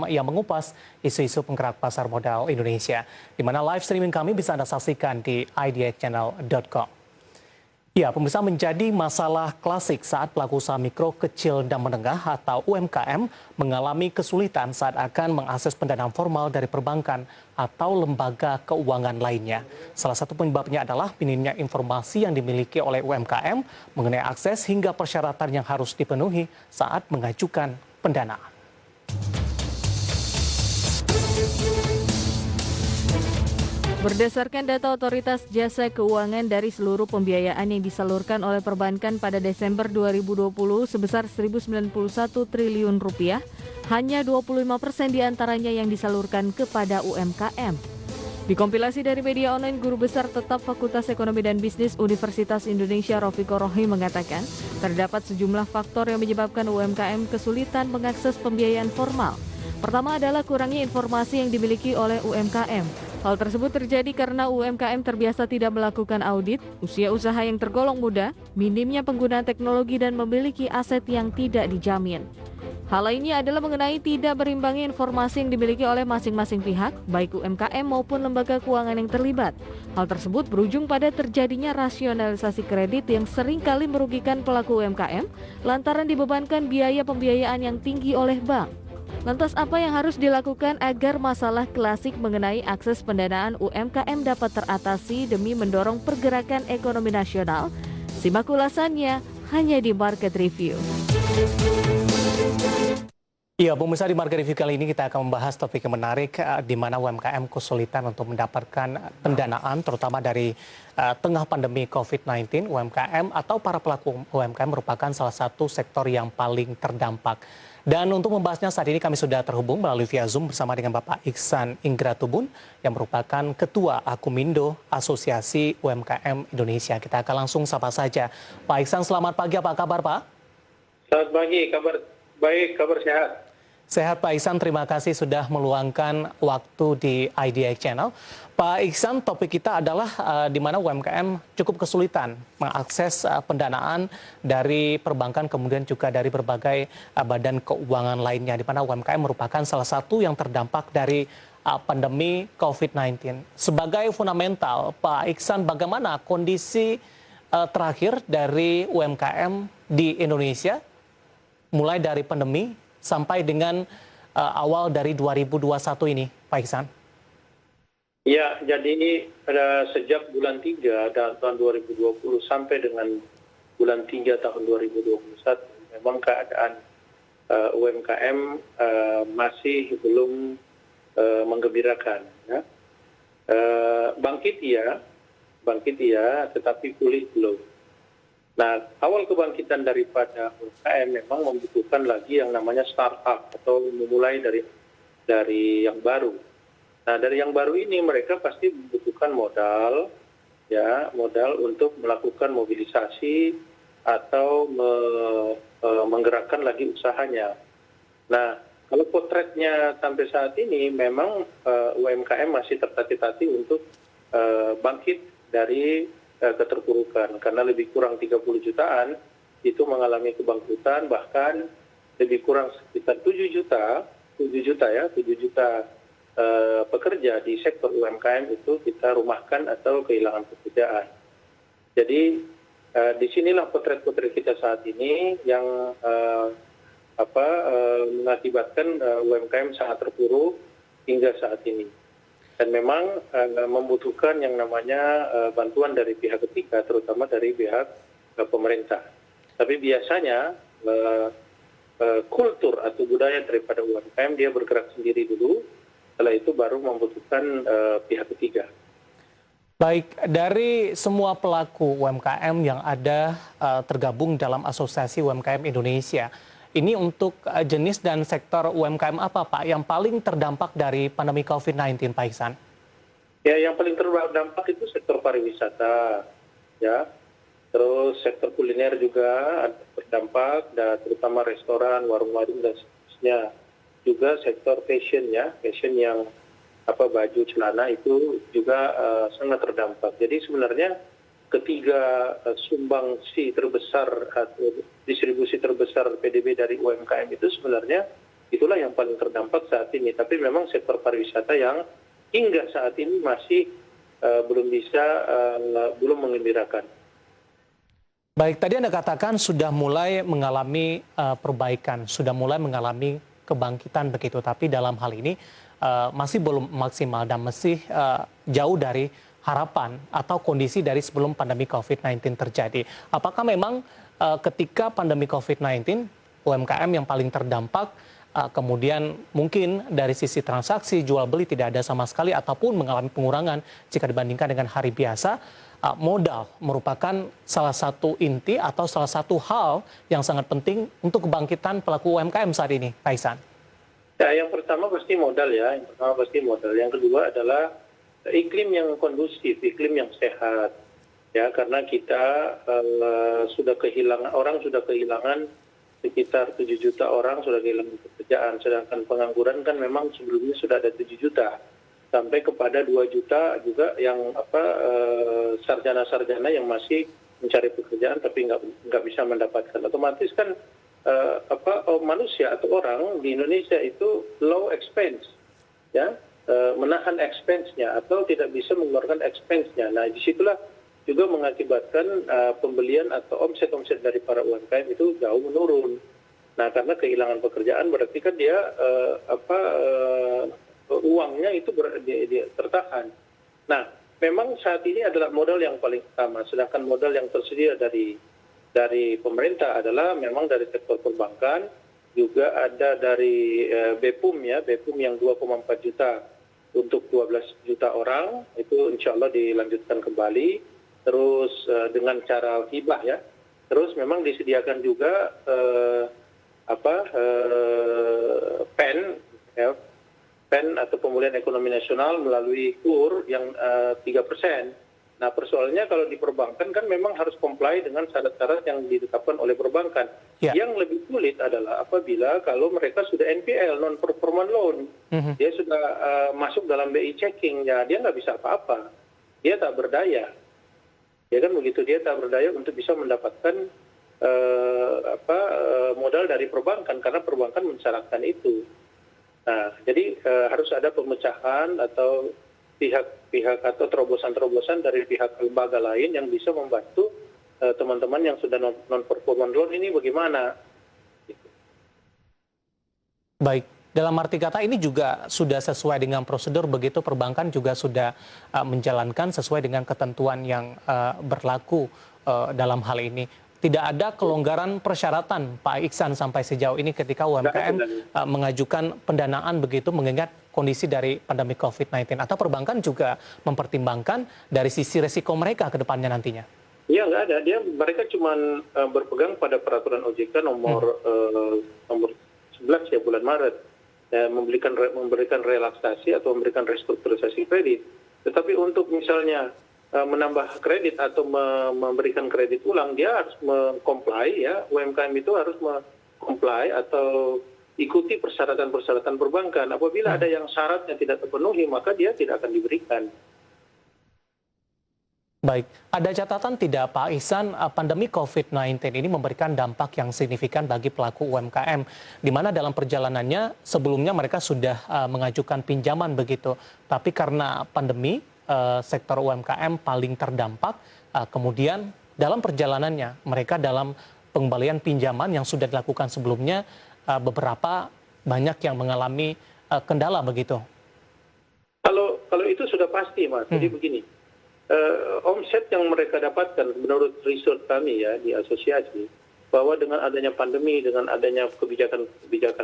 yang mengupas isu-isu penggerak pasar modal Indonesia, di mana live streaming kami bisa Anda saksikan di idxchannel.com. Ya, pemirsa, menjadi masalah klasik saat pelaku usaha mikro, kecil, dan menengah atau UMKM mengalami kesulitan saat akan mengakses pendanaan formal dari perbankan atau lembaga keuangan lainnya. Salah satu penyebabnya adalah minimnya informasi yang dimiliki oleh UMKM mengenai akses hingga persyaratan yang harus dipenuhi saat mengajukan pendanaan. Berdasarkan data Otoritas Jasa Keuangan dari seluruh pembiayaan yang disalurkan oleh perbankan pada Desember 2020 sebesar Rp1.091 triliun, hanya 25% diantaranya yang disalurkan kepada UMKM. Dikompilasi dari media online, Guru Besar Tetap Fakultas Ekonomi dan Bisnis Universitas Indonesia Rofiko Rohim mengatakan, terdapat sejumlah faktor yang menyebabkan UMKM kesulitan mengakses pembiayaan formal. Pertama adalah kurangnya informasi yang dimiliki oleh UMKM. Hal tersebut terjadi karena UMKM terbiasa tidak melakukan audit, usia usaha yang tergolong muda, minimnya penggunaan teknologi dan memiliki aset yang tidak dijamin. Hal lainnya adalah mengenai tidak berimbangnya informasi yang dimiliki oleh masing-masing pihak, baik UMKM maupun lembaga keuangan yang terlibat. Hal tersebut berujung pada terjadinya rasionalisasi kredit yang seringkali merugikan pelaku UMKM lantaran dibebankan biaya pembiayaan yang tinggi oleh bank. Lantas apa yang harus dilakukan agar masalah klasik mengenai akses pendanaan UMKM dapat teratasi demi mendorong pergerakan ekonomi nasional? Simak ulasannya hanya di Market Review. Ya, pemirsa, di Market Review kali ini kita akan membahas topik yang menarik di mana UMKM kesulitan untuk mendapatkan pendanaan terutama dari tengah pandemi COVID-19. UMKM atau para pelaku UMKM merupakan salah satu sektor yang paling terdampak. Dan untuk membahasnya saat ini kami sudah terhubung melalui via Zoom bersama dengan Bapak Iksan Ingratubun yang merupakan Ketua Akumindo Asosiasi UMKM Indonesia. Kita akan langsung sapa saja. Pak Iksan, selamat pagi, apa kabar Pak? Selamat pagi, kabar baik, kabar sehat. Sehat Pak Iksan, terima kasih sudah meluangkan waktu di IDX Channel. Pak Iksan, topik kita adalah di mana UMKM cukup kesulitan mengakses pendanaan dari perbankan kemudian juga dari berbagai badan keuangan lainnya, di mana UMKM merupakan salah satu yang terdampak dari pandemi COVID-19. Sebagai fundamental, Pak Iksan, bagaimana kondisi terakhir dari UMKM di Indonesia mulai dari pandemi sampai dengan awal dari 2021 ini, Pak Iksan? Ya, jadi sejak bulan 3 tahun 2020 sampai dengan bulan 3 tahun 2021, memang keadaan UMKM masih belum menggembirakan. Ya. Bangkit iya, tetapi pulih belum. Nah, awal kebangkitan daripada UMKM memang membutuhkan lagi yang namanya startup atau memulai dari yang baru. Nah, dari yang baru ini mereka pasti membutuhkan modal untuk melakukan mobilisasi atau menggerakkan lagi usahanya. Nah, kalau potretnya sampai saat ini memang UMKM masih tertatih-tatih untuk bangkit dari keterpurukan, karena lebih kurang 30 jutaan itu mengalami kebangkrutan, bahkan lebih kurang sekitar 7 juta pekerja di sektor UMKM itu kita rumahkan atau kehilangan pekerjaan. Jadi disinilah potret-potret kita saat ini yang mengakibatkan UMKM sangat terpuruk hingga saat ini. Dan memang membutuhkan yang namanya bantuan dari pihak ketiga, terutama dari pihak pemerintah. Tapi biasanya kultur atau budaya daripada UMKM dia bergerak sendiri dulu, setelah itu baru membutuhkan pihak ketiga. Baik, dari semua pelaku UMKM yang ada tergabung dalam Asosiasi UMKM Indonesia, ini untuk jenis dan sektor UMKM apa Pak yang paling terdampak dari pandemi COVID-19, Pak Iksan? Ya, yang paling terdampak itu sektor pariwisata, ya. Terus sektor kuliner juga terdampak, dan terutama restoran, warung-warung dan seterusnya. Juga sektor fashion yang baju, celana itu juga sangat terdampak. Jadi sebenarnya ketiga sumbangsi terbesar atau distribusi terbesar PDB dari UMKM itu sebenarnya itulah yang paling terdampak saat ini. Tapi memang sektor pariwisata yang hingga saat ini masih belum mengembirakan. Baik, tadi Anda katakan sudah mulai mengalami perbaikan, sudah mulai mengalami kebangkitan begitu, tapi dalam hal ini masih belum maksimal dan masih jauh dari harapan atau kondisi dari sebelum pandemi COVID-19 terjadi. Apakah memang ketika pandemi COVID-19, UMKM yang paling terdampak, kemudian mungkin dari sisi transaksi jual beli tidak ada sama sekali ataupun mengalami pengurangan jika dibandingkan dengan hari biasa, modal merupakan salah satu inti atau salah satu hal yang sangat penting untuk kebangkitan pelaku UMKM saat ini, Pak Ihsan? Ya, yang pertama pasti modal ya. Yang kedua adalah iklim yang kondusif, iklim yang sehat. Ya, karena kita sudah kehilangan sekitar 7 juta orang sudah kehilangan pekerjaan, sedangkan pengangguran kan memang sebelumnya sudah ada 7 juta. Sampai kepada 2 juta juga yang sarjana-sarjana yang masih mencari pekerjaan tapi nggak bisa mendapatkan. Otomatis kan manusia atau orang di Indonesia itu low expense, ya, menahan expense-nya atau tidak bisa mengeluarkan expense-nya. Nah, disitulah juga mengakibatkan pembelian atau omset dari para UMKM itu jauh menurun. Nah, karena kehilangan pekerjaan berarti kan dia uangnya itu tertahan. Nah, memang saat ini adalah modal yang paling utama, sedangkan modal yang tersedia dari pemerintah adalah memang dari sektor perbankan, juga ada dari BPUM ya, BPUM yang 2,4 juta untuk 12 juta orang, itu insya Allah dilanjutkan kembali, terus dengan cara hibah ya, terus memang disediakan juga PEN atau pemulihan ekonomi nasional melalui KUR yang 3%. Nah, persoalannya kalau di perbankan kan memang harus comply dengan syarat-syarat yang ditetapkan oleh perbankan. Ya. Yang lebih sulit adalah apabila kalau mereka sudah NPL, non-performing loan, dia sudah masuk dalam BI checking, ya dia nggak bisa apa-apa, dia tak berdaya. Ya kan begitu, dia tak berdaya untuk bisa mendapatkan modal dari perbankan karena perbankan mensyaratkan itu. Nah, jadi harus ada pemecahan atau pihak atau terobosan-terobosan dari pihak lembaga lain yang bisa membantu teman-teman yang sudah non-performing loan ini bagaimana. Baik, dalam arti kata ini juga sudah sesuai dengan prosedur begitu, perbankan juga sudah menjalankan sesuai dengan ketentuan yang berlaku dalam hal ini. Tidak ada kelonggaran persyaratan, Pak Ihsan, sampai sejauh ini ketika UMKM mengajukan pendanaan begitu mengingat kondisi dari pandemi COVID-19. Atau perbankan juga mempertimbangkan dari sisi resiko mereka ke depannya nantinya? Iya, nggak ada. Mereka cuma berpegang pada peraturan OJK nomor 11 ya bulan Maret. Memberikan relaksasi atau memberikan restrukturisasi kredit. Tetapi untuk misalnya menambah kredit atau memberikan kredit ulang, dia harus comply ya, UMKM itu harus comply atau ikuti persyaratan-persyaratan perbankan. Apabila ada yang syaratnya tidak terpenuhi, maka dia tidak akan diberikan. Baik, ada catatan tidak Pak Ihsan, pandemi COVID-19 ini memberikan dampak yang signifikan bagi pelaku UMKM, di mana dalam perjalanannya sebelumnya mereka sudah mengajukan pinjaman begitu, tapi karena pandemi, sektor UMKM paling terdampak, kemudian dalam perjalanannya mereka dalam pengembalian pinjaman yang sudah dilakukan sebelumnya, beberapa banyak yang mengalami kendala begitu. Kalau itu sudah pasti, Mas. Jadi begini, omset yang mereka dapatkan menurut riset kami ya di asosiasi, bahwa dengan adanya pandemi, dengan adanya kebijakan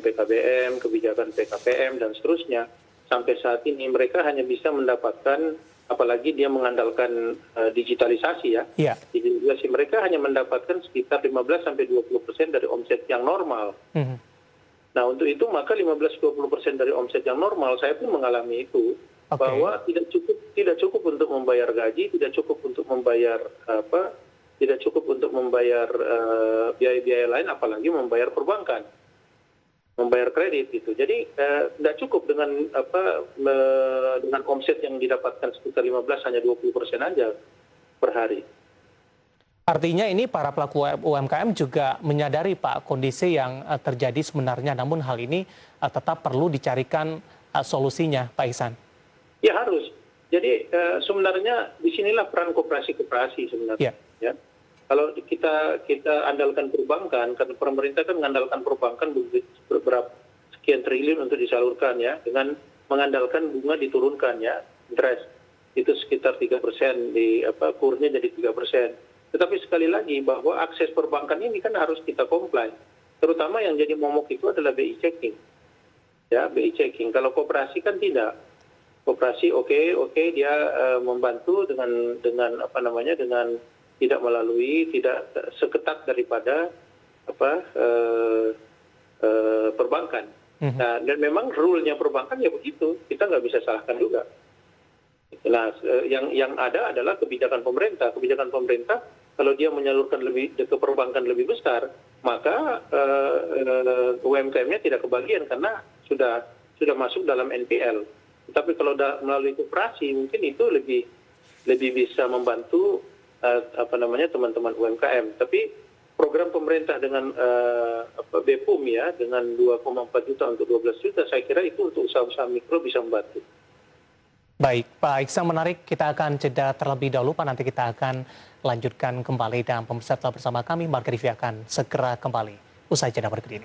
PKBM, kebijakan PKPM dan seterusnya, sampai saat ini mereka hanya bisa mendapatkan, apalagi dia mengandalkan digitalisasi ya. Yeah. Digitalisasi mereka hanya mendapatkan sekitar 15-20% dari omset yang normal. Nah, untuk itu maka 15-20% dari omset yang normal, saya pun mengalami itu, bahwa tidak cukup untuk membayar gaji, tidak cukup untuk membayar biaya-biaya lain, apalagi membayar perbankan, membayar kredit gitu. Jadi tidak cukup dengan dengan omset yang didapatkan sekitar 15 hanya 20% aja per hari. Artinya ini para pelaku UMKM juga menyadari Pak kondisi yang terjadi sebenarnya, namun hal ini tetap perlu dicarikan solusinya, Pak Ihsan. Ya harus. Jadi sebenarnya disinilah peran koperasi-koperasi sebenarnya. Ya. Ya. Kalau kita andalkan perbankan, karena pemerintah kan mengandalkan perbankan beberapa sekian triliun untuk disalurkan ya, dengan mengandalkan bunga diturunkan ya, interest itu sekitar 3%, kurnya jadi 3%. Tetapi sekali lagi bahwa akses perbankan ini kan harus kita comply. Terutama yang jadi momok itu adalah BI checking. Ya, BI checking. Kalau koperasi kan tidak. Koperasi oke dia membantu dengan tidak melalui, tidak seketat daripada perbankan. Nah, dan memang rule-nya perbankan ya begitu, kita nggak bisa salahkan juga. Nah, yang ada adalah kebijakan pemerintah. Kebijakan pemerintah kalau dia menyalurkan ke perbankan lebih besar, maka UMKM-nya tidak kebagian karena sudah masuk dalam NPL. Tapi kalau melalui koperasi mungkin itu lebih bisa membantu teman-teman UMKM. Tapi program pemerintah dengan BPUM ya dengan 2,4 juta untuk 12 juta, saya kira itu untuk usaha-usaha mikro bisa membantu. Baik, Pak Iksan, menarik. Kita akan jeda terlebih dahulu, Pak. Nanti kita akan lanjutkan kembali dan pemirsa tetap bersama kami. Marga TV akan segera kembali usai jeda berikut ini.